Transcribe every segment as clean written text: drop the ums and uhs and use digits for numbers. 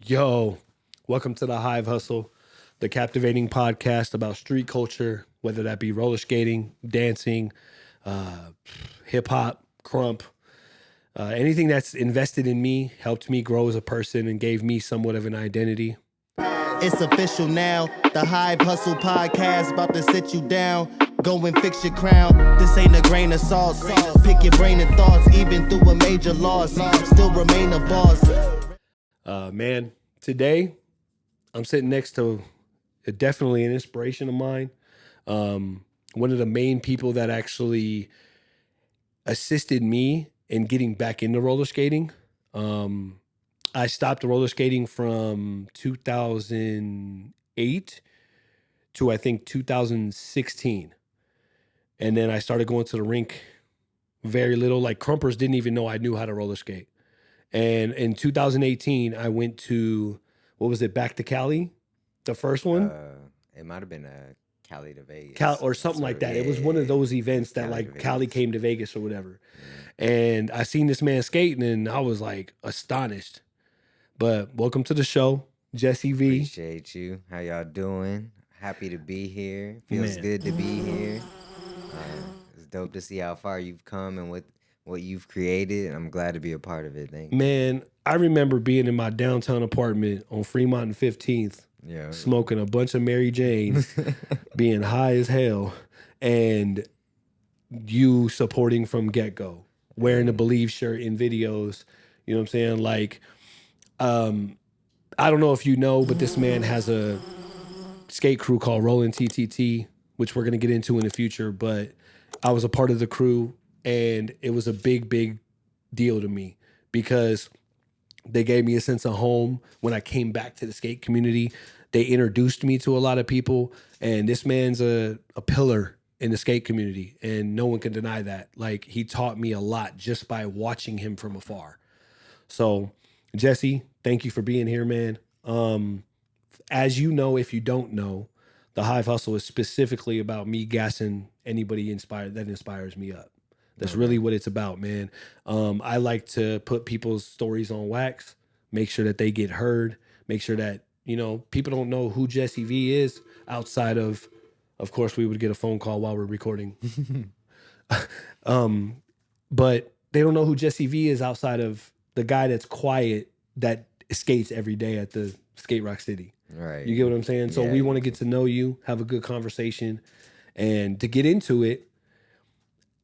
Yo, welcome to the Hive Hustle, the captivating podcast about street culture, whether that be roller skating, dancing, hip hop, crump, anything that's invested in me, helped me grow as a person, and gave me somewhat of an identity. It's official now, the Hive Hustle Podcast about to sit you down. Go and fix your crown. This ain't a grain of salt. Pick your brain and thoughts, even through a major loss. Still remain a boss. Man, today I'm sitting next to definitely an inspiration of mine. One of the main people that actually assisted me in getting back into roller skating. I stopped roller skating from 2008 to I think 2016. And then I started going to the rink very little. Like crumpers didn't even know I knew how to roller skate. And in 2018, I went to, what was it, Back to Cali? The first one? It might have been Cali to Vegas. Or something like that. It was one of those events that like Cali came to Vegas or whatever. And I seen this man skating and I was like astonished. But welcome to the show, Jessie V. Appreciate you. How y'all doing? Happy to be here. Feels good to be here. It's dope to see how far you've come and what you've created. I'm glad to be a part of it. Thank you. Man, I remember being in my downtown apartment on Fremont and 15th, smoking a bunch of Mary Janes, being high as hell, and you supporting from get-go, wearing the Believe shirt in videos. You know what I'm saying? Like, I don't know if you know, but this man has a skate crew called Rollin' TTT, which we're going to get into in the future, but I was a part of the crew, and it was a big, big deal to me because they gave me a sense of home when I came back to the skate community. They introduced me to a lot of people, and this man's a pillar in the skate community, and no one can deny that. Like, he taught me a lot just by watching him from afar. So, Jessie, thank you for being here, man. As you know, if you don't know, the Hive Hustle is specifically about me gassing anybody that inspires me up. That's really what it's about, man. I like to put people's stories on wax, make sure that they get heard, make sure that, people don't know who Jessie V is outside of course, we would get a phone call while we're recording. But they don't know who Jessie V is outside of the guy that's quiet that skates every day at the Skate Rock City. Right. You get what I'm saying? So we want to get to know you, have a good conversation. And to get into it,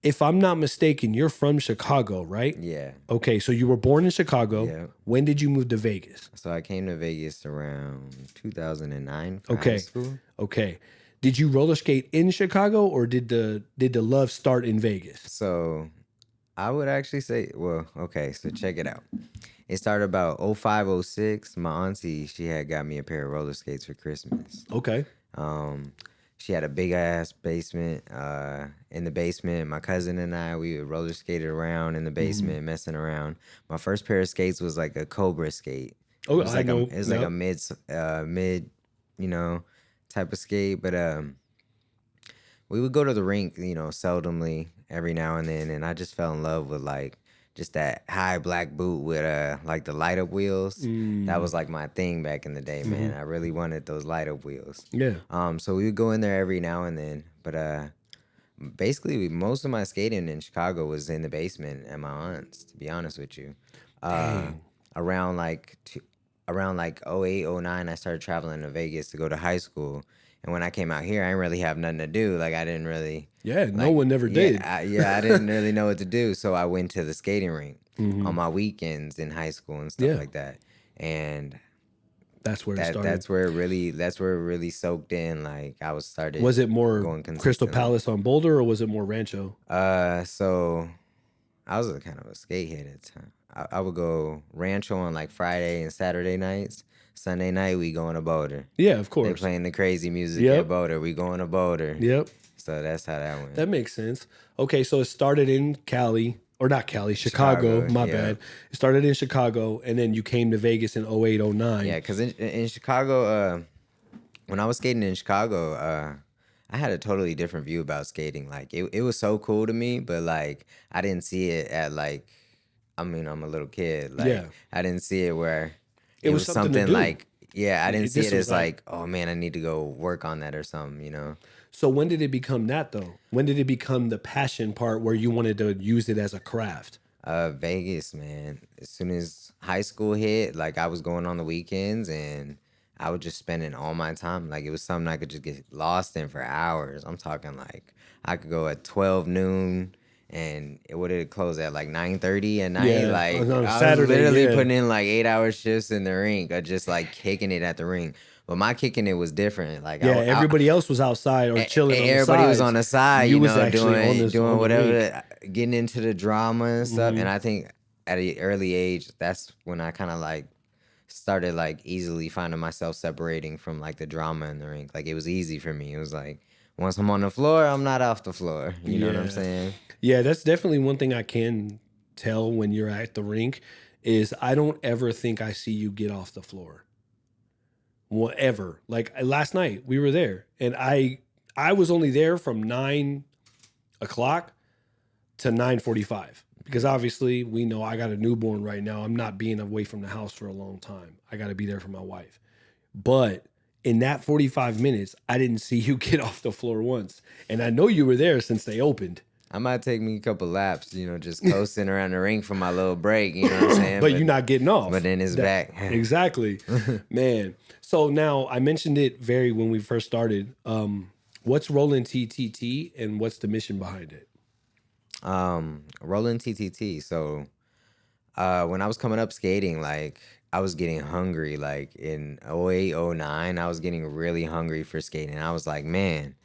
if I'm not mistaken, you're from Chicago, right? Yeah. Okay, so you were born in Chicago. Yeah. When did you move to Vegas? So I came to Vegas around 2009 for high school. Okay. Did you roller skate in Chicago, or did the love start in Vegas? So I would actually say, so check it out. It started about 05, 06. My auntie, she had got me a pair of roller skates for Christmas. Okay. She had a big ass basement. In the basement, my cousin and I, we would roller skated around in the basement, messing around. My first pair of skates was like a Cobra skate. Oh, it was like a mid, type of skate. But we would go to the rink, seldomly, every now and then, and I just fell in love with like just that high black boot with like the light up wheels. That was like my thing back in the day, man. I really wanted those light up wheels. Yeah. So we would go in there every now and then, but basically most of my skating in Chicago was in the basement at my aunt's, to be honest with you. Around like 08, 09, I started traveling to Vegas to go to high school. And when I came out here, I didn't really have nothing to do. Like, I didn't really... Yeah, no one never did. I didn't really know what to do. So I went to the skating rink on my weekends in high school and stuff like that. And that's where it started. That's where it really soaked in. Like, I started... Was it more Crystal Palace on Boulder, or was it more Rancho? So I was kind of a skatehead at the time. I would go Rancho on like Friday and Saturday nights. Sunday night, we going to Boulder. Yeah, of course. They playing the crazy music at Boulder. We going to Boulder. Yep. So that's how that went. That makes sense. Okay, so it started in Cali, or not Cali, Chicago. My bad. It started in Chicago, and then you came to Vegas in 08, 09. Yeah, because in Chicago, when I was skating in Chicago, I had a totally different view about skating. Like, it was so cool to me, but like, I didn't see it at like, I'm a little kid. Like, I didn't see it where It was something to do. like, yeah, I didn't see This it was as like, oh man, I need to go work on that or something, you know? So when did it become that though? When did it become the passion part where you wanted to use it as a craft? Vegas, man. As soon as high school hit, like I was going on the weekends and I was just spending all my time. Like it was something I could just get lost in for hours. I'm talking like I could go at 12 noon and it would close at like 9:30 at night. Yeah, Like on I Saturday, was literally yeah. putting in like 8-hour shifts in the rink of just like kicking it at the rink. But my kicking it was different. Like Yeah, everybody else was outside or chilling on the everybody was sides. on the side, You you was know, actually on doing the rink. whatever, getting into the drama and stuff. And I think at an early age, that's when I kind of like started like easily finding myself separating from like the drama in the rink. Like it was easy for me. It was like once I'm on the floor, I'm not off the floor. You know what I'm saying? Yeah, that's definitely one thing I can tell when you're at the rink is I don't ever think I see you get off the floor. Whatever. Like last night we were there and I was only there from 9 o'clock to 9:45 because obviously we know I got a newborn right now. I'm not being away from the house for a long time. I got to be there for my wife. But in that 45 minutes, I didn't see you get off the floor once. And I know you were there since they opened. I might take me a couple laps, you know, just coasting around the rink for my little break, you know what I'm saying? But you're not getting off. But then it's back. Exactly. Man. So now I mentioned it when we first started. What's Rolling TTT and what's the mission behind it? Rolling TTT. So when I was coming up skating, like I was getting hungry. Like in 08, 09, I was getting really hungry for skating. I was like, man,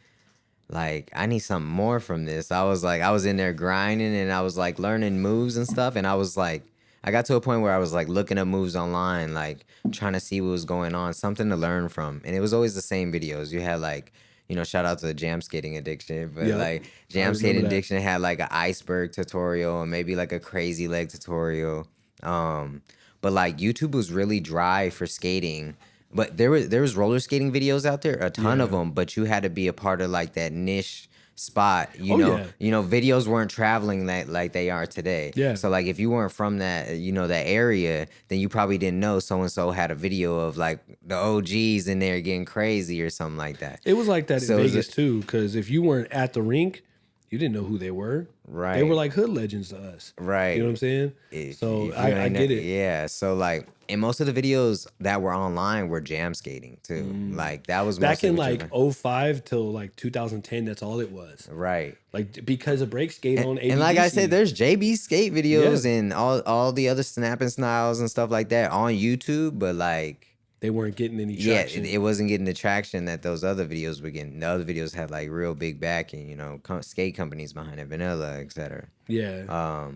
like I need something more from this. I was in there grinding and I was like learning moves and stuff. And I was like, I got to a point where I was like looking up moves online, like trying to see what was going on, something to learn from. And it was always the same videos. You had like, you know, shout out to the jam skating addiction, but like jam skating addiction had like an iceberg tutorial and maybe like a crazy leg tutorial. But like YouTube was really dry for skating. But there was roller skating videos out there, a ton of them, but you had to be a part of like that niche spot, you know. Videos weren't traveling that like they are today. Yeah. So like if you weren't from that, you know, that area, then you probably didn't know so and so had a video of like the OGs in there getting crazy or something like that. It was like that in Vegas too, because if you weren't at the rink, you didn't know who they were. Right. They were like hood legends to us. Right. You know what I'm saying? So I get it. Yeah. So like, and most of the videos that were online were jam skating too. Like that was back in like 05 till like 2010. That's all it was. Right. Like because of break skate on ABDC. And like I said, there's JB skate videos and all the other snapping styles and stuff like that on YouTube, but like they weren't getting any traction. Yeah, it wasn't getting the traction that those other videos were getting. The other videos had like real big backing, you know, skate companies behind it, Vanilla, etc. Yeah.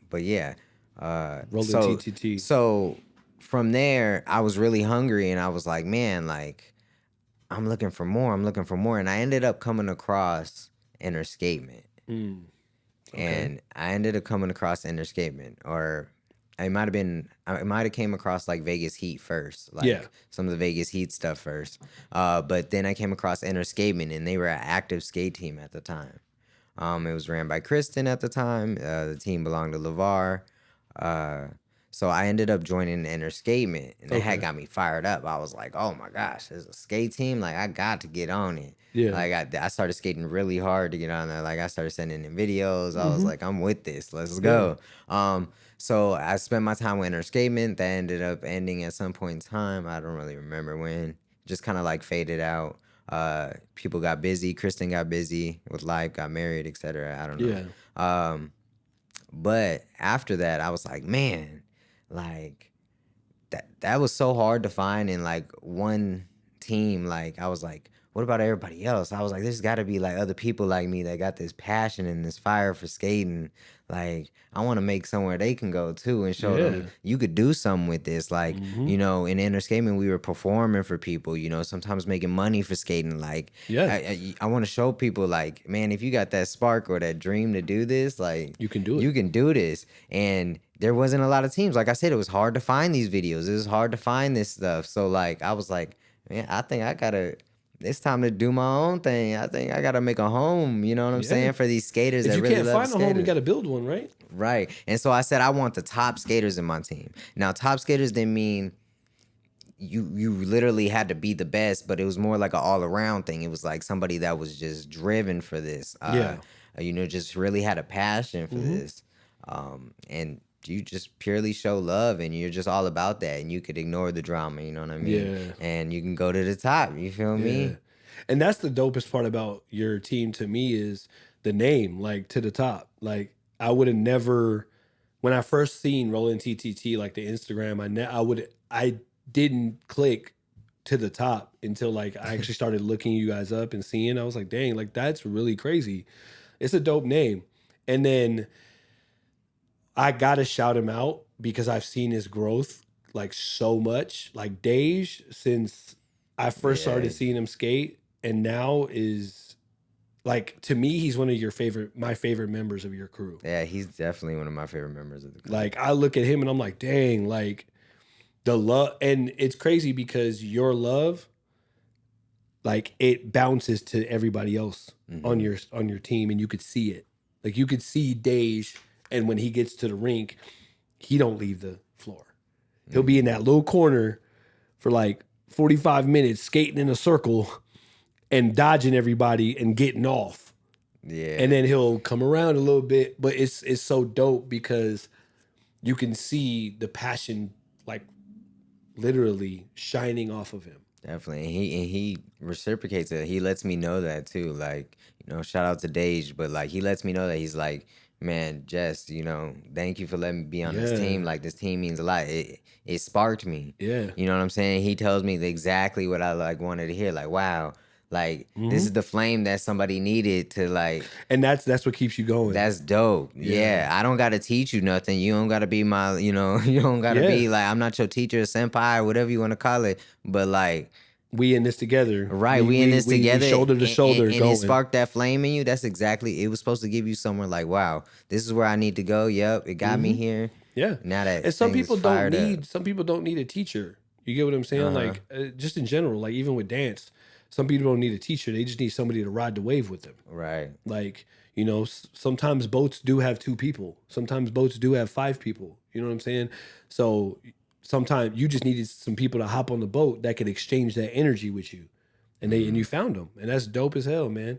But yeah. Rolling TTT. So from there, I was really hungry and I was like, man, like I'm looking for more. And I ended up coming across Interscapement. Okay. And I ended up coming across Interscapement, or I might have came across like Vegas Heat first, like some of the Vegas Heat stuff first. But then I came across Interscapement, and they were an active skate team at the time. It was ran by Kristen at the time. The team belonged to LeVar. So I ended up joining Interscapement, and that had got me fired up. I was like, oh my gosh, there's a skate team. Like I got to get on it. Yeah. Like I started skating really hard to get on there. Like I started sending in videos. I was like, I'm with this. Let's go. So I spent my time with Interscapement. That ended up ending at some point in time. I don't really remember when. Just kind of like faded out. People got busy. Kristen got busy with life, got married, etc. I don't know. Yeah. But after that, I was like, man, like that was so hard to find in like one team. Like I was like, what about everybody else? I was like, there's got to be like other people like me that got this passion and this fire for skating. Like, I want to make somewhere they can go too and show them you could do something with this. Like, you know, in Interscapement, we were performing for people, you know, sometimes making money for skating. Like, I want to show people, like, man, if you got that spark or that dream to do this, like, you can do it. You can do this. And there wasn't a lot of teams. Like I said, it was hard to find these videos. It was hard to find this stuff. So, like, I was like, man, I think I got to it's time to do my own thing. I think I gotta make a home. You know what I'm saying, for these skaters If that you really can't love find a home, you skaters. got to build one, right? Right. And so I said I want the top skaters in my team. Now, top skaters didn't mean you literally had to be the best, but it was more like an all around thing. It was like somebody that was just driven for this. Just really had a passion for this. And you just purely show love and you're just all about that, and you could ignore the drama, you know what I mean? Yeah. And you can go to the top, you feel me? And that's the dopest part about your team to me is the name, like to the top. Like I would have never, when I first seen Rollin' TTT, like the Instagram, I didn't click to the top until like I actually started looking you guys up and seeing. I was like, dang, like that's really crazy. It's a dope name. And then I gotta shout him out because I've seen his growth like so much. Like Dej, since I first started seeing him skate, and now is like, to me, he's one of my favorite members of your crew. Yeah, he's definitely one of my favorite members of the crew. Like I look at him and I'm like, dang, like the love, and it's crazy because your love, like it bounces to everybody else on your team, and you could see it. Like you could see Dej, and when he gets to the rink, he don't leave the floor. He'll be in that little corner for like 45 minutes skating in a circle and dodging everybody and getting off. Yeah. And then he'll come around a little bit, but it's so dope because you can see the passion like literally shining off of him. Definitely. And he reciprocates it. He lets me know that too. Like, shout out to Dej, but like he lets me know that he's like, man, Jess, thank you for letting me be on this team. Like this team means a lot. It sparked me. Yeah. You know what I'm saying? He tells me exactly what I like wanted to hear. Like, wow, like this is the flame that somebody needed to like. And that's what keeps you going. That's dope. Yeah. I don't gotta teach you nothing. You don't gotta be my, you don't gotta be like, I'm not your teacher, senpai, or whatever you want to call it. But like, we in this together. Right, we in this together. Shoulder to shoulder. And it sparked that flame in you. That's exactly, it was supposed to give you somewhere like, wow, this is where I need to go. Yep, it got me here. Yeah. Now that and some people don't need a teacher. You get what I'm saying? Like just in general, like even with dance, some people don't need a teacher. They just need somebody to ride the wave with them. Right. Like, sometimes boats do have 2 people. Sometimes boats do have 5 people. You know what I'm saying? So sometimes you just needed some people to hop on the boat that could exchange that energy with you. And and you found them. And that's dope as hell, man.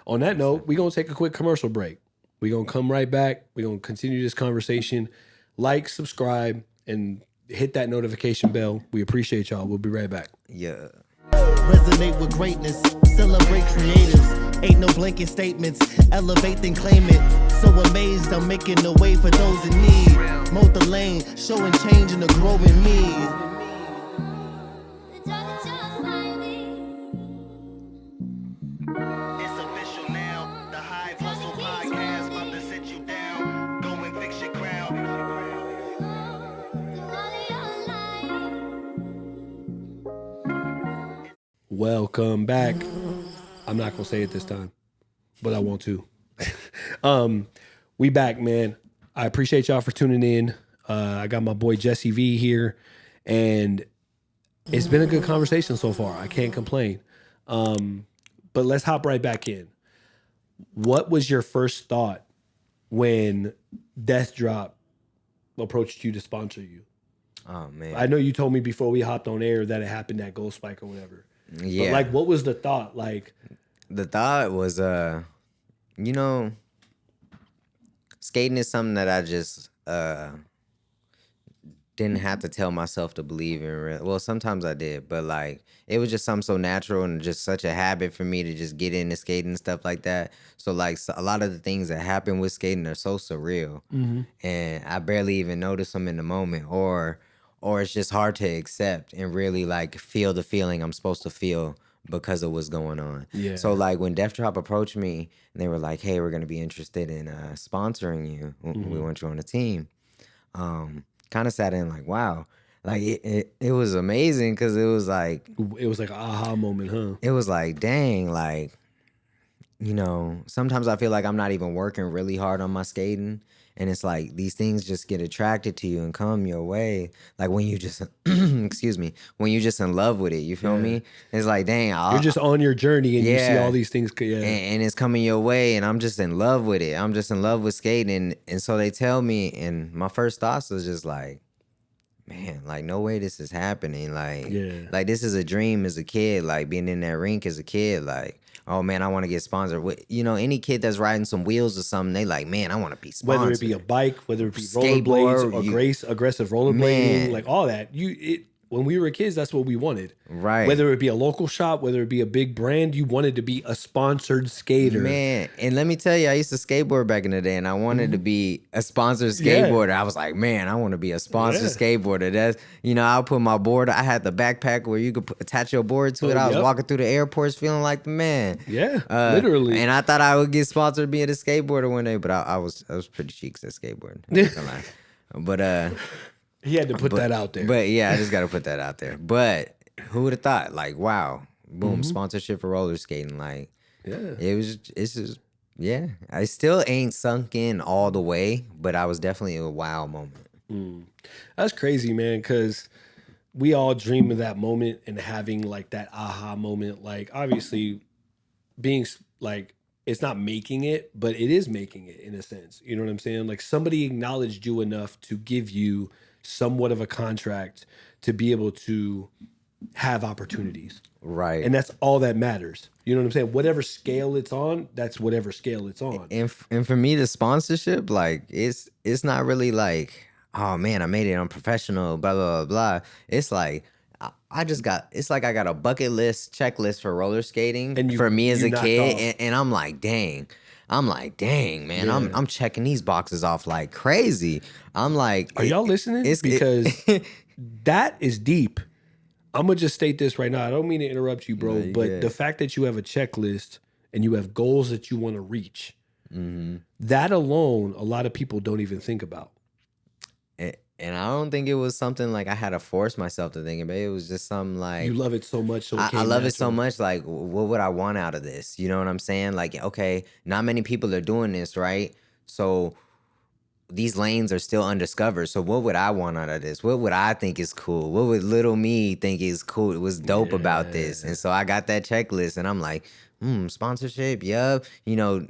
On that note, we're going to take a quick commercial break. We're going to come right back. We're going to continue this conversation. Like, subscribe, and hit that notification bell. We appreciate y'all. We'll be right back. Yeah. Resonate with greatness, celebrate creatives. Ain't no blanket statements, elevate then claim it. So amazed I'm making a way for those in need. Mold the lane, showing change in the growing me. It's official now, the Hive Hustle Podcast, about to sit you down. Go and fix your crown. Welcome back. I'm not going to say it this time, but I want to. We back, man. I appreciate y'all for tuning in. I got my boy Jessie V here, and it's been a good conversation so far. I can't complain. But let's hop right back in. What was your first thought when Death Drop approached you to sponsor you? Oh, man. I know you told me before we hopped on air that it happened at Ghost Spike or whatever. Yeah. But like, what was the thought? Like, the thought was, skating is something that I just didn't have to tell myself to believe in. Well, sometimes I did, but like it was just something so natural and just such a habit for me to just get into skating and stuff like that. So like a lot of the things that happen with skating are so surreal, and I barely even notice them in the moment, or it's just hard to accept and really like feel the feeling I'm supposed to feel because of what's going on. Yeah. So like when Death Drop approached me and they were like, hey, we're going to be interested in sponsoring you. We want you on the team. Kind of sat in like, wow. Like it was amazing because it was like an aha moment, huh? It was like, dang, like, sometimes I feel like I'm not even working really hard on my skating. And it's like these things just get attracted to you and come your way. Like when you just, excuse me, when you just in love with it, you feel me? It's like, dang, You're just on your journey and you see yeah. all these things. Yeah. And it's coming your way, and I'm just in love with it. I'm just in love with skating. And so they tell me, and my first thoughts was just like, man, like no way this is happening. Like, like this is a dream as a kid, like being in that rink as a kid, like, oh man, I want to get sponsored. You know, any kid that's riding some wheels or something, they like, man, I want to be sponsored. Whether it be a bike, whether it be rollerblades, or aggressive rollerblading, like all that. When we were kids, that's what we wanted. Right. Whether it be a local shop, whether it be a big brand, you wanted to be a sponsored skater. Man, and let me tell you, I used to skateboard back in the day, and I wanted to be a sponsored skateboarder. I was like, man, I want to be a sponsored skateboarder. That's, you know, I'll put my board. I had the backpack where you could attach your board to it. I was walking through the airports feeling like the man. Yeah, literally. And I thought I would get sponsored being a skateboarder one day, but I was pretty cheeks at skateboarding. But he had to put that out there. But yeah, I just got to put that out there. But who would have thought? Like, wow, boom, sponsorship for roller skating. Like, it's just, I still ain't sunk in all the way, but I was definitely a wow moment. That's crazy, man, because we all dream of that moment and having like that aha moment. Like, obviously, being like, it's not making it, but it is making it in a sense. You know what I'm saying? Like somebody acknowledged you enough to give you somewhat of a contract to be able to have opportunities. Right. And that's all that matters. You know what I'm saying? Whatever scale it's on, that's whatever scale it's on. And for me, the sponsorship, like, it's not really like, oh man, I made it unprofessional, blah, blah, blah, blah. It's like, it's like I got a bucket list checklist for roller skating and for me as a kid. And I'm like, dang, man, I'm checking these boxes off like crazy. I'm like, are y'all listening? Because that is deep. I'm going to just state this right now. I don't mean to interrupt you, bro, but the fact that you have a checklist and you have goals that you want to reach, that alone, a lot of people don't even think about. And I don't think it was something like I had to force myself to think about. It was just something like, you love it so much. So I love it so much. Like, what would I want out of this? You know what I'm saying? Like, okay, not many people are doing this, right? So these lanes are still undiscovered. So what would I want out of this? What would I think is cool? What would little me think is cool? It was dope about this. And so I got that checklist and I'm like, sponsorship, yup. You know,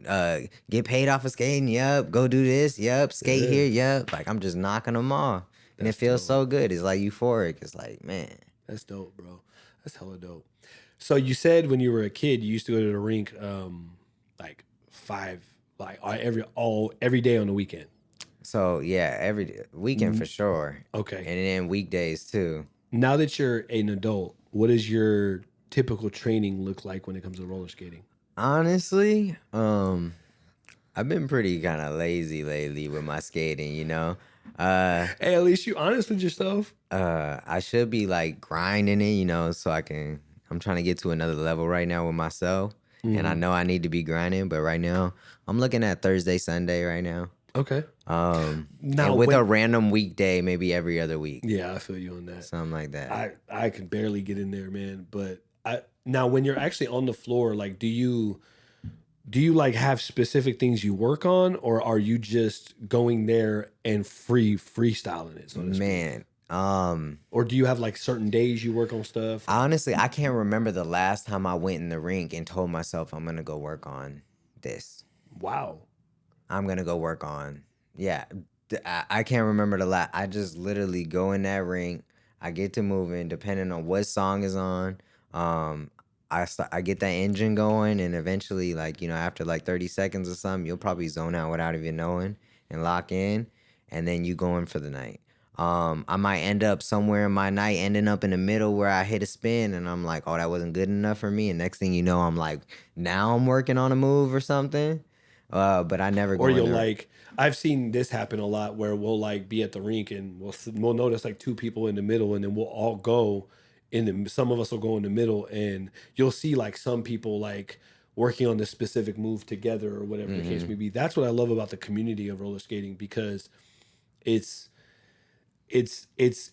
get paid off of skating, yup. Go do this, yup. Skate here, yup. Like, I'm just knocking them off. And it feels so good. It's like euphoric. It's like, man. That's dope, bro. That's hella dope. So you said when you were a kid, you used to go to the rink every day on the weekend. So yeah, every weekend for sure. Okay. And then weekdays too. Now that you're an adult, what does your typical training look like when it comes to roller skating? Honestly, I've been pretty kind of lazy lately with my skating, you know. Hey, at least you honest with yourself. I should be like grinding it, you know, so I'm trying to get to another level right now with myself. And I know I need to be grinding, but right now I'm looking at Thursday, Sunday right now. Okay. Now with a random weekday, maybe every other week. Yeah, I feel you on that. Something like that. I can barely get in there, man. But now when you're actually on the floor, like, do you like have specific things you work on, or are you just going there and freestyling it? So to speak? Man. Or do you have like certain days you work on stuff? Honestly, I can't remember the last time I went in the rink and told myself I'm gonna go work on this. Wow. I'm gonna go work on. Yeah, I can't remember the last. I just literally go in that rink. I get to moving depending on what song is on. I get that engine going, and eventually, like, you know, after like 30 seconds or something, you'll probably zone out without even knowing and lock in, and then you go in for the night. I might end up somewhere in my night, ending up in the middle where I hit a spin, and I'm like, oh, that wasn't good enough for me. And next thing you know, I'm like, now I'm working on a move or something. But I never go. Or you'll like, I've seen this happen a lot where we'll like be at the rink and we'll notice like two people in the middle, and then we'll all go some of us will go in the middle, and you'll see like some people like working on this specific move together or whatever the case may be. That's what I love about the community of roller skating, because it's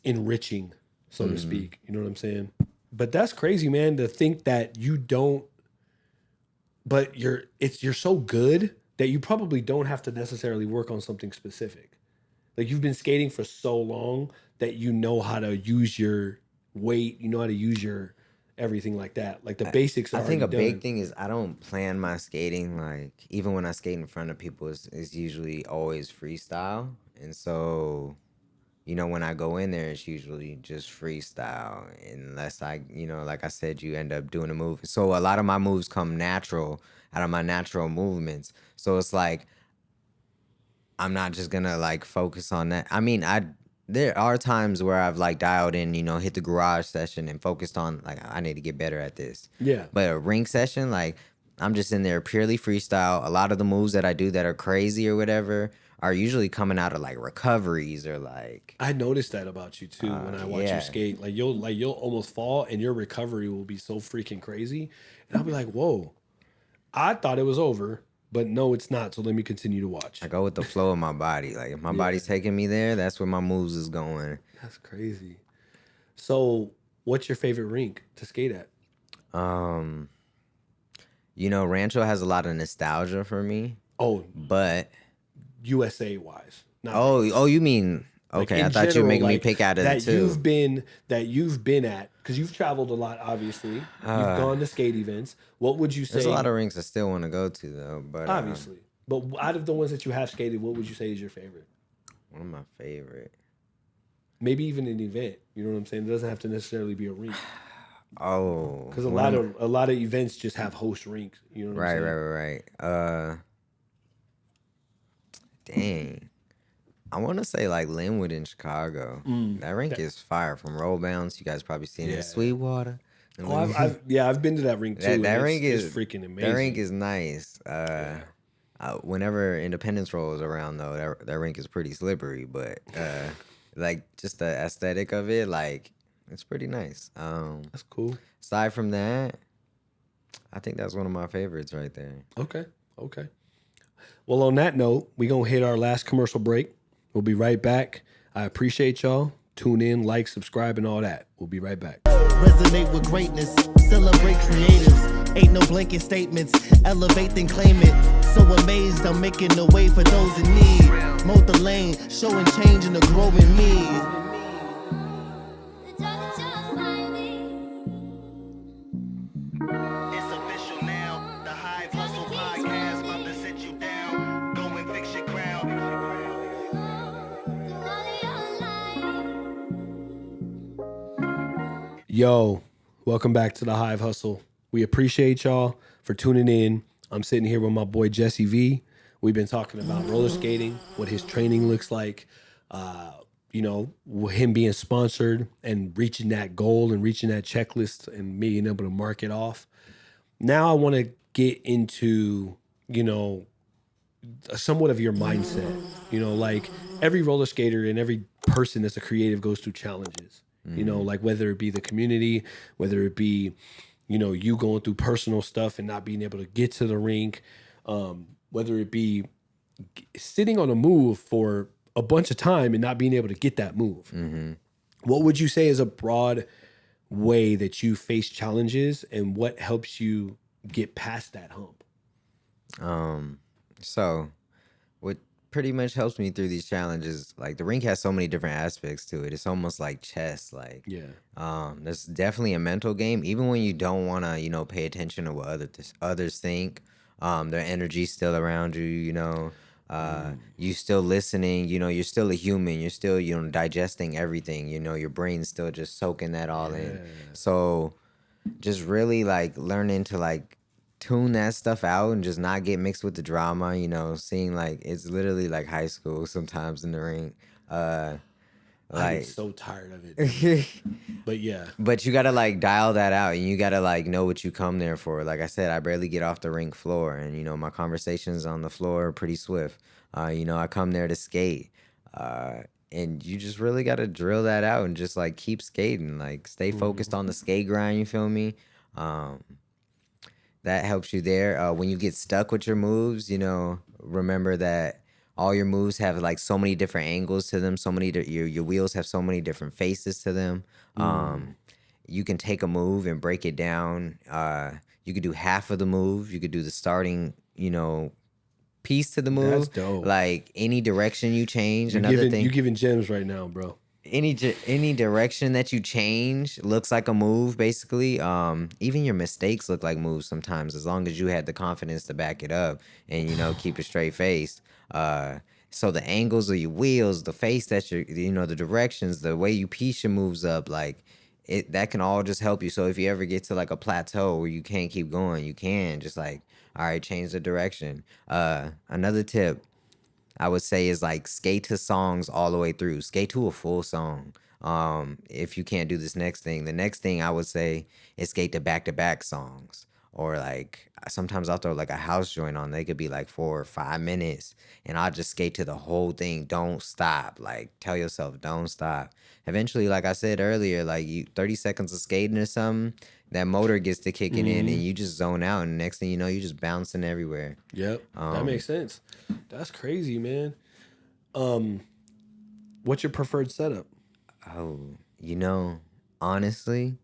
enriching, so to speak. You know what I'm saying? But that's crazy, man, to think that you don't, but you're so good that you probably don't have to necessarily work on something specific. Like you've been skating for so long that you know how to use your weight, you know how to use your everything like that. Like the basics are I think a already done. big thing is I don't plan my skating. Like even when I skate in front of people, it's usually always freestyle. And so, you know, when I go in there, it's usually just freestyle. Unless like I said, you end up doing a move. So a lot of my moves come natural out of my natural movements. So it's like I'm not just gonna like focus on that. I mean, there are times where I've like dialed in, hit the garage session and focused on like I need to get better at this. Yeah. But a rink session, like I'm just in there purely freestyle. A lot of the moves that I do that are crazy or whatever are usually coming out of like recoveries or like. I noticed that about you too when I watch you skate. Like you'll almost fall and your recovery will be so freaking crazy. And I'll be like, whoa, I thought it was over. But no, it's not. So let me continue to watch. I go with the flow of my body. Like if my body's taking me there, that's where my moves is going. That's crazy. So what's your favorite rink to skate at? Rancho has a lot of nostalgia for me. Oh, but USA wise. Oh, you mean okay? Like I thought you were making me pick out of the two that you've been at because you've traveled a lot. Obviously, you've gone to skate events. What would you say? There's a lot of rinks I still want to go to though, but obviously. But out of the ones that you have skated, what would you say is your favorite? One of my favorite. Maybe even an event. You know what I'm saying? It doesn't have to necessarily be a rink. Oh, because a lot of events just have host rinks. You know what I'm saying? Right. Dang. I want to say like Linwood in Chicago. That rink is fire from roll bounce. You guys probably seen it. Sweetwater. I've been to that rink too. That rink is freaking amazing. That rink is nice. Whenever Independence rolls around though, that rink is pretty slippery. But like just the aesthetic of it, like it's pretty nice. That's cool. Aside from that, I think that's one of my favorites right there. Okay. Well, on that note, we're going to hit our last commercial break. We'll be right back. I appreciate y'all. Tune in, like, subscribe, and all that. We'll be right back. Resonate with greatness, celebrate creatives. Ain't no blanket statements, elevate then claim it. So amazed I'm making a way for those in need. Mold the lane, showing change in the growing me. It's official now, the Hive Hustle Podcast, about to sit you down, go and fix your crown. Yo, welcome back to the Hive Hustle. We appreciate y'all for tuning in. I'm sitting here with my boy Jessie V. We've been talking about roller skating, what his training looks like, him being sponsored and reaching that goal and reaching that checklist and being able to mark it off. Now I want to get into, somewhat of your mindset. Like every roller skater and every person that's a creative goes through challenges. Like whether it be the community, whether it be, you going through personal stuff and not being able to get to the rink, whether it be sitting on a move for a bunch of time and not being able to get that move. Mm-hmm. What would you say is a broad way that you face challenges and what helps you get past that hump? So what pretty much helps me through these challenges, like the rink has so many different aspects to it. It's almost like chess. Like, there's definitely a mental game, even when you don't want to, pay attention to what others think. Their energy's still around you, you still listening, you're still a human. You're still, digesting everything, your brain's still just soaking that all in. So just really like learning to like tune that stuff out and just not get mixed with the drama, seeing like it's literally like high school sometimes in the rink. I'm so tired of it. But yeah. But you gotta like dial that out and you gotta like know what you come there for. Like I said, I barely get off the rink floor and my conversations on the floor are pretty swift. I come there to skate. And you just really gotta drill that out and just like keep skating. Like stay focused on the skate grind, you feel me? That helps you there. When you get stuck with your moves, remember that all your moves have like so many different angles to them. So many your wheels have so many different faces to them. You can take a move and break it down. You could do half of the move. You could do the starting, piece to the move. That's dope. Like any direction you change, You giving gems right now, bro. Any direction that you change looks like a move, basically. Even your mistakes look like moves sometimes, as long as you had the confidence to back it up and keep a straight face. So the angles of your wheels, the face that the directions, the way you piece your moves up, like that can all just help you. So if you ever get to like a plateau where you can't keep going, you can just like, all right, change the direction. Another tip I would say is like skate to songs all the way through. Skate to a full song. If you can't do this next thing, the next thing I would say is skate to back songs. Or like sometimes I'll throw like a house joint on. They could be like 4 or 5 minutes, and I'll just skate to the whole thing. Don't stop. Like tell yourself don't stop. Eventually, like I said earlier, like 30 seconds of skating or something, that motor gets to kicking in, and you just zone out. And the next thing you know, you're just bouncing everywhere. Yep, that makes sense. That's crazy, man. What's your preferred setup? Oh, honestly,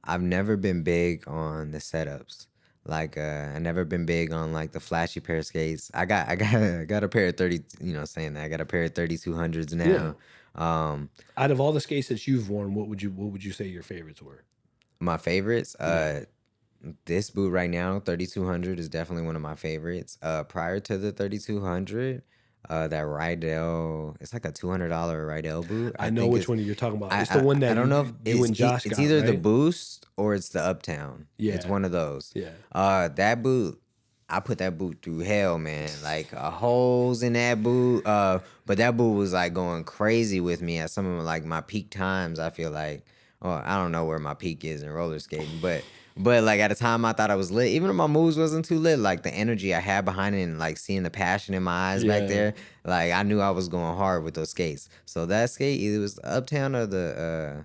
I've never been big on the setups. Like, I never been big on like the flashy pair of skates. I got a pair of 30. Saying that I got a pair of 3200s now. Yeah. Out of all the skates that you've worn, what would you say your favorites were? My favorites, this boot right now, 3200 is definitely one of my favorites. Prior to the 3200, that Rydell, it's like a $200 Rydell boot. I know which one you're talking about. It's the one that I don't know if you and Josh it's got, either right? the Boost or it's the Uptown. Yeah, it's one of those. Yeah. That boot, I put that boot through hell, man. Like holes in that boot. But that boot was like going crazy with me at some of like my peak times. I feel like, I don't know where my peak is in roller skating, but like at a time I thought I was lit. Even if my moves wasn't too lit, like the energy I had behind it and like seeing the passion in my eyes back there, like I knew I was going hard with those skates. So that skate, either was the Uptown or the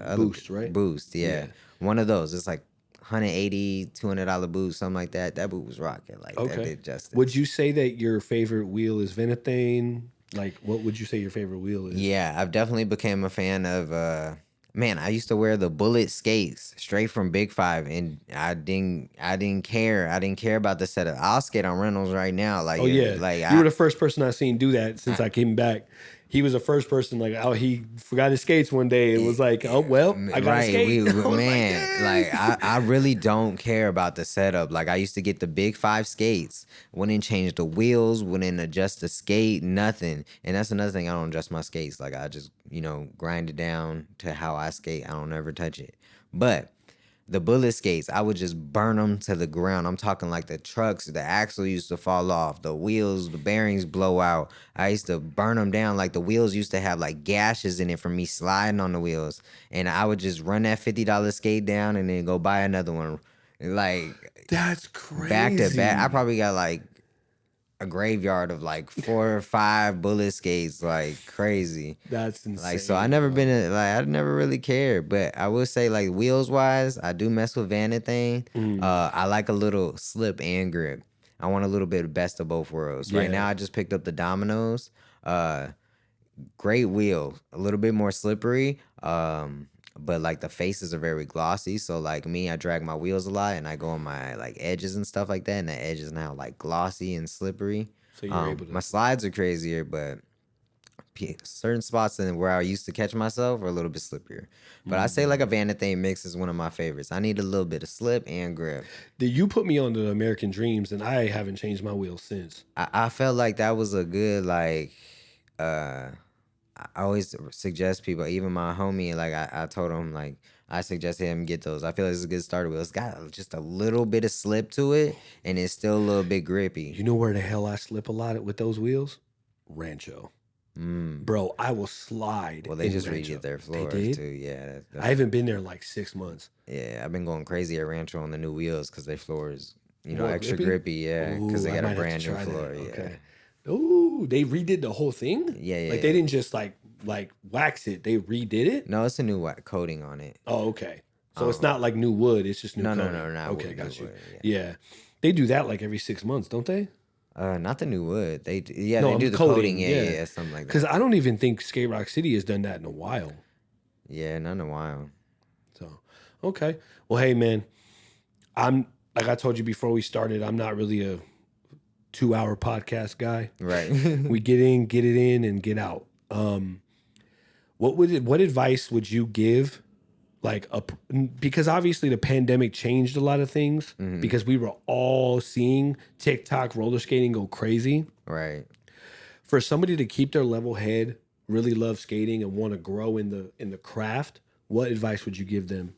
other Boost, right? Boost, yeah. One of those. It's like $180, $200 boot, something like that. That boot was rocking. Like that did justice. Would you say that your favorite wheel is Venethane? Like, what would you say your favorite wheel is? Yeah, I've definitely became a fan of. Man, I used to wear the Bullet skates straight from Big Five, and I didn't care. I didn't care about the setup. I'll skate on rentals right now. Like, you were the first person I've seen do that since I came back. He was the first person, like, he forgot his skates one day. It was like, oh, well, I got a skate. I really don't care about the setup. Like, I used to get the Big Five skates, wouldn't change the wheels, wouldn't adjust the skate, nothing. And that's another thing, I don't adjust my skates. Like, I just, grind it down to how I skate. I don't ever touch it. But the Bullet skates, I would just burn them to the ground. I'm talking like the trucks, the axle used to fall off, the wheels, the bearings blow out. I used to burn them down. Like the wheels used to have like gashes in it from me sliding on the wheels. And I would just run that $50 skate down and then go buy another one. Like, that's crazy. Back to back. I probably got like a graveyard of like 4 or 5 Bullet skates, like crazy. That's insane. Like, so I never really cared, but I will say like wheels wise, I do mess with Venethane. I like a little slip and grip. I want a little bit of best of both worlds. Right now I just picked up the Dominoes. Great wheel, a little bit more slippery. But like the faces are very glossy. So like me, I drag my wheels a lot and I go on my like edges and stuff like that. And the edge is now like glossy and slippery. So you're able to. My slides are crazier, but certain spots in where I used to catch myself are a little bit slippier. But I say like a Venethane mix is one of my favorites. I need a little bit of slip and grip. Did you put me on the American Dreams, and I haven't changed my wheels since. I felt like that was a good like. I always suggest people, even my homie, like I told him, like I suggested him get those. I feel like it's a good starter wheel. It's got just a little bit of slip to it, and it's still a little bit grippy. You know where the hell I slip a lot with those wheels? Rancho. Bro, I will slide. Well, they just redid their floors too. Yeah, I haven't been there in like 6 months. Yeah, I've been going crazy at Rancho on the new wheels because their floors, extra grippy. Yeah, because they got a brand new floor. Yeah. Okay. Ooh, they redid the whole thing? Yeah. Like they didn't just like wax it. They redid it? No, it's a new coating on it. Oh, okay. So it's not like new wood. It's just new coating. No, not okay, wood. got you. Wood, yeah. They do that like every 6 months, don't they? Not the new wood. They do the coating. Yeah, something like that. Because I don't even think Skate Rock City has done that in a while. Yeah, not in a while. So, okay. Well, hey, man, I'm like I told you before we started, I'm not really a 2-hour podcast guy. Right. We get it in, and get out. What advice would you give? Because obviously the pandemic changed a lot of things because we were all seeing TikTok roller skating go crazy. Right. For somebody to keep their level head, really love skating, and want to grow in the craft, what advice would you give them?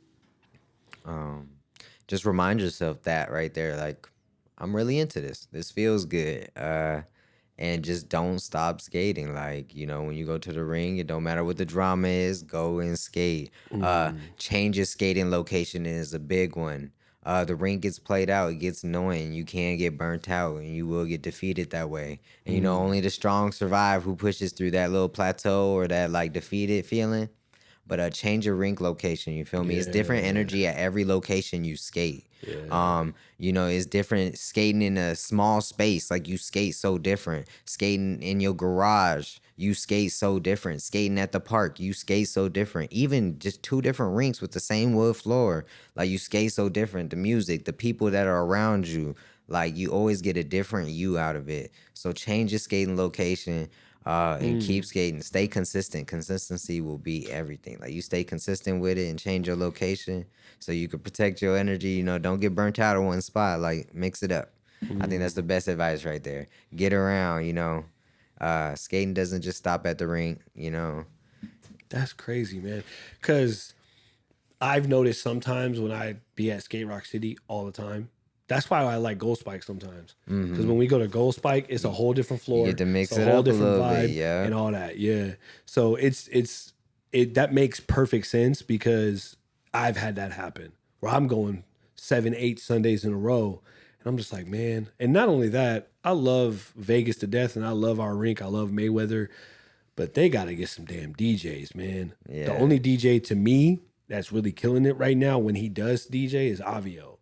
Just remind yourself that right there, like, I'm really into this. This feels good. And just don't stop skating. Like, you know, when you go to the ring, it don't matter what the drama is, go and skate. Change your skating location is a big one. The ring gets played out, it gets annoying. You can get burnt out, and you will get defeated that way. And you know, only the strong survive who pushes through that little plateau or that like defeated feeling. But change your rink location, you feel me? It's different energy at every location you skate. You know, it's different skating in a small space. Like, you skate so different. Skating in your garage, you skate so different. Skating at the park, you skate so different. Even just 2 different rinks with the same wood floor, like, you skate so different. The music, the people that are around you, like, you always get a different you out of it. So change your skating location. And keep skating. Stay consistent. Consistency will be everything. Like, you stay consistent with it and change your location so you can protect your energy. You know, don't get burnt out in one spot. Like, mix it up. I think that's the best advice right there. Get around, you know. Skating doesn't just stop at the rink, you know. That's crazy, man. Because I've noticed sometimes when I be at Skate Rock City all the time, that's why I like Gold Spike sometimes. Because when we go to Gold Spike, it's a whole different floor. You get to mix it's it a whole up a different little vibe bit, yeah. and all that. Yeah. So that makes perfect sense, because I've had that happen where I'm going 7-8 Sundays in a row, and I'm just like, man. And not only that, I love Vegas to death, and I love our rink. I love Mayweather, but they got to get some damn DJs, man. Yeah. The only DJ to me that's really killing it right now when he does DJ is Avio.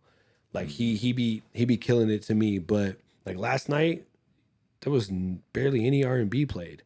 Like, he be killing it to me, but like last night there was barely any R&B played.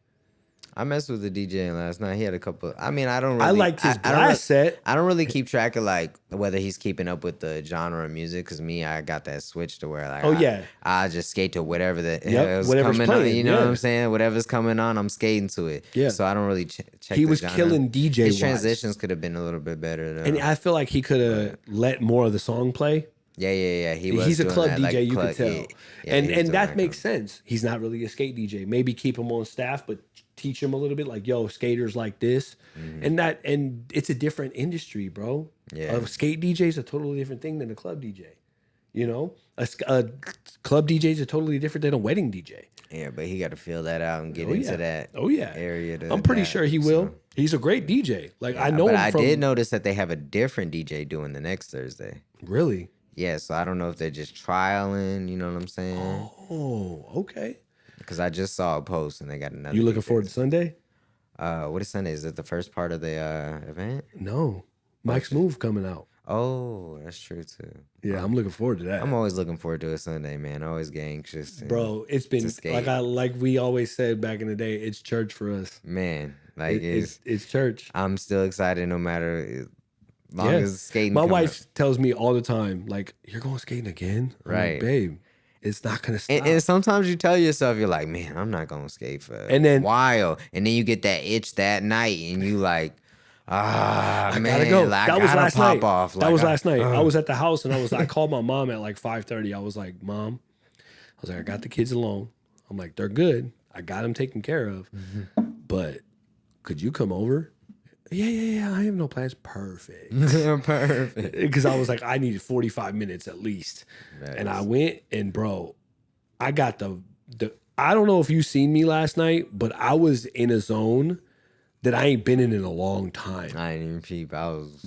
I messed with the DJ last night. He had a couple. I mean, I don't really. I liked his blast set. I don't really keep track of like whether he's keeping up with the genre of music, because me, I got that switch to where like I just skate to whatever whatever's coming playing, on. You know what I'm saying? Whatever's coming on, I'm skating to it. Yeah. So I don't really check. He was genre. killing DJ. His transitions could have been a little bit better though. And I feel like he could have let more of the song play. Yeah. He's a club DJ, you could tell. Yeah, and that makes sense. He's not really a skate DJ. Maybe keep him on staff, but teach him a little bit, like, yo, skaters like this. And it's a different industry, bro. Yeah. A skate DJ is a totally different thing than a club DJ. You know? A club DJ is a totally different than a wedding DJ. Yeah, but he got to feel that out and get into that area. I'm pretty sure he will. So. He's a great DJ. Like, I know him I did notice that they have a different DJ doing the next Thursday. Really? Yeah, so I don't know if they're just trialing, you know what I'm saying? Oh, okay. Because I just saw a post and they got another. You looking forward to Sunday? What is Sunday? Is it the first part of the event? No. Mike's Move coming out. Oh, that's true too. Yeah, I'm looking forward to that. I'm always looking forward to a Sunday, man. I always get anxious. Bro, it's been like we always said back in the day, it's church for us. Man, like it's church. I'm still excited no matter long as skating. My wife tells me all the time, like, you're going skating again? I'm right. Like, babe, it's not going to stop. And sometimes you tell yourself, you're like, man, I'm not going to skate for a while. And then you get that itch that night and you like, I gotta go. Like, that was last night. That was last night. I was at the house and I called my mom at like 5:30. I was like, Mom, I got the kids alone. I'm like, they're good. I got them taken care of. But could you come over? Yeah. I have no plans. Perfect. Perfect. Because I was like, I needed 45 minutes at least. Nice. And I went and, bro, I got the I don't know if you seen me last night, but I was in a zone that I ain't been in a long time. I ain't even peep.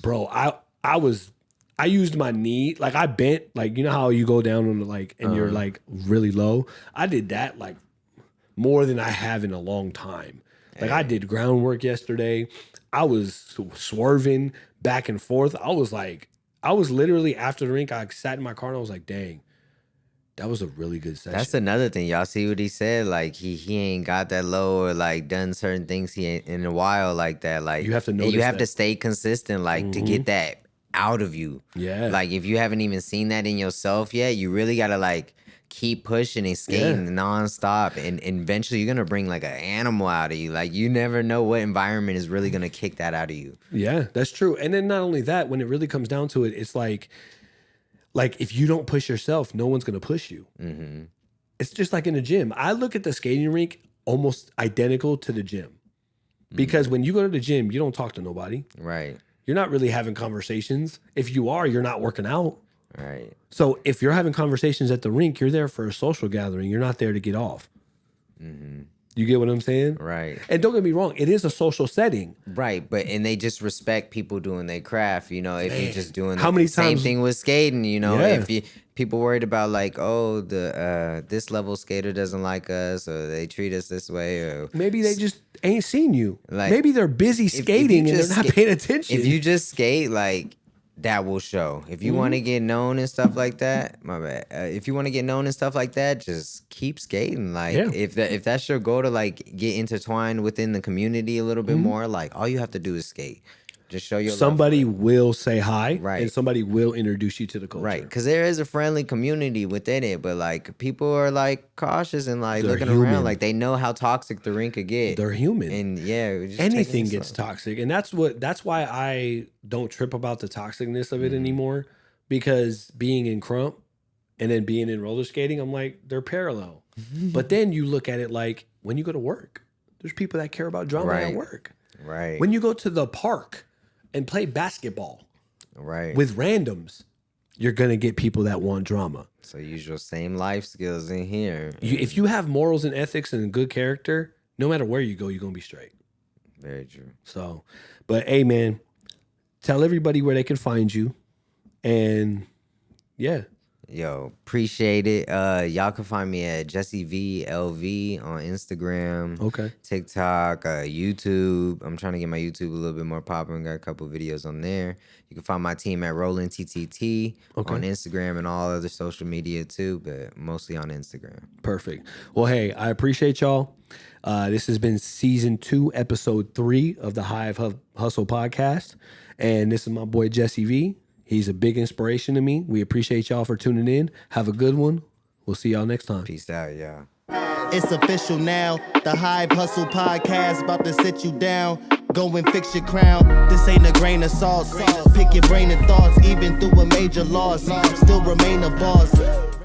Bro, I used my knee, like I bent, like, you know how you go down on the, like, and you're like really low? I did that like more than I have in a long time. Like, I did groundwork yesterday. I was swerving back and forth. I was literally after the rink, I sat in my car and I was like, dang, that was a really good session. That's another thing. Y'all see what he said? Like, he ain't got that low or like done certain things he ain't in a while like that. Like, you have to notice you have to stay consistent, like, to get that out of you. Yeah. Like, if you haven't even seen that in yourself yet, you really gotta like keep pushing and skating nonstop, and eventually you're gonna bring like an animal out of you. Like you never know what environment is really gonna kick that out of you. Yeah, that's true. And then not only that, when it really comes down to it, it's like if you don't push yourself, no one's gonna push you. Mm-hmm. It's just like in the gym. I look at the skating rink almost identical to the gym, because when you go to the gym, you don't talk to nobody. Right. You're not really having conversations. If you are, you're not working out. Right. So if you're having conversations at the rink, you're there for a social gathering. You're not there to get off. Mm-hmm. You get what I'm saying? Right. And don't get me wrong, it is a social setting. Right, and they just respect people doing their craft. You know, if you're just doing How many same times- thing with skating. You know, Yeah. if people worried about like, oh, the this level skater doesn't like us, or they treat us this way, or Maybe they just ain't seen you. Like, Maybe they're busy skating and they're not paying attention. If you just skate, like, that will show. If you want to get known and stuff like that, my bad. If you want to get known and stuff like that, just keep skating. Like, if that's your goal to like get intertwined within the community a little bit more, like all you have to do is skate. Just show your somebody love for it. will say hi, Right. and somebody will introduce you to the culture. Right, because there is a friendly community within it, but like people are like cautious and like They're looking human. around, like they know how toxic the rink could get. They're human. And we're just Anything taking it gets slow. toxic, and that's why I don't trip about the toxicness of it anymore, because being in Crump and then being in roller skating, I'm like, they're parallel. But then you look at it like when you go to work, there's people that care about drama at work. Right. When you go to the park and play basketball Right. with randoms, you're gonna get people that want drama. So use your same life skills in here. If you have morals and ethics and good character, no matter where you go, you're gonna be straight. Very true. So, but hey, man, tell everybody where they can find you, and yeah, Yo, appreciate it. Y'all can find me at Jessie V LV on Instagram, okay, TikTok, YouTube. I'm trying to get my YouTube a little bit more popping. Got a couple videos on there. You can find my team at Rollin TTT on Instagram and all other social media too, but mostly on Instagram. perfect. Well, hey, I appreciate y'all. This has been season 2, episode 3 of the Hive Hustle Podcast, and this is my boy Jessie V. He's a big inspiration to me. We appreciate y'all for tuning in. Have a good one. We'll see y'all next time. Peace out, y'all. It's official now. The Hive Hustle Podcast about to sit you down. Go and fix your crown. This ain't a grain of salt. Pick your brain and thoughts. Even through a major loss, still remain a boss.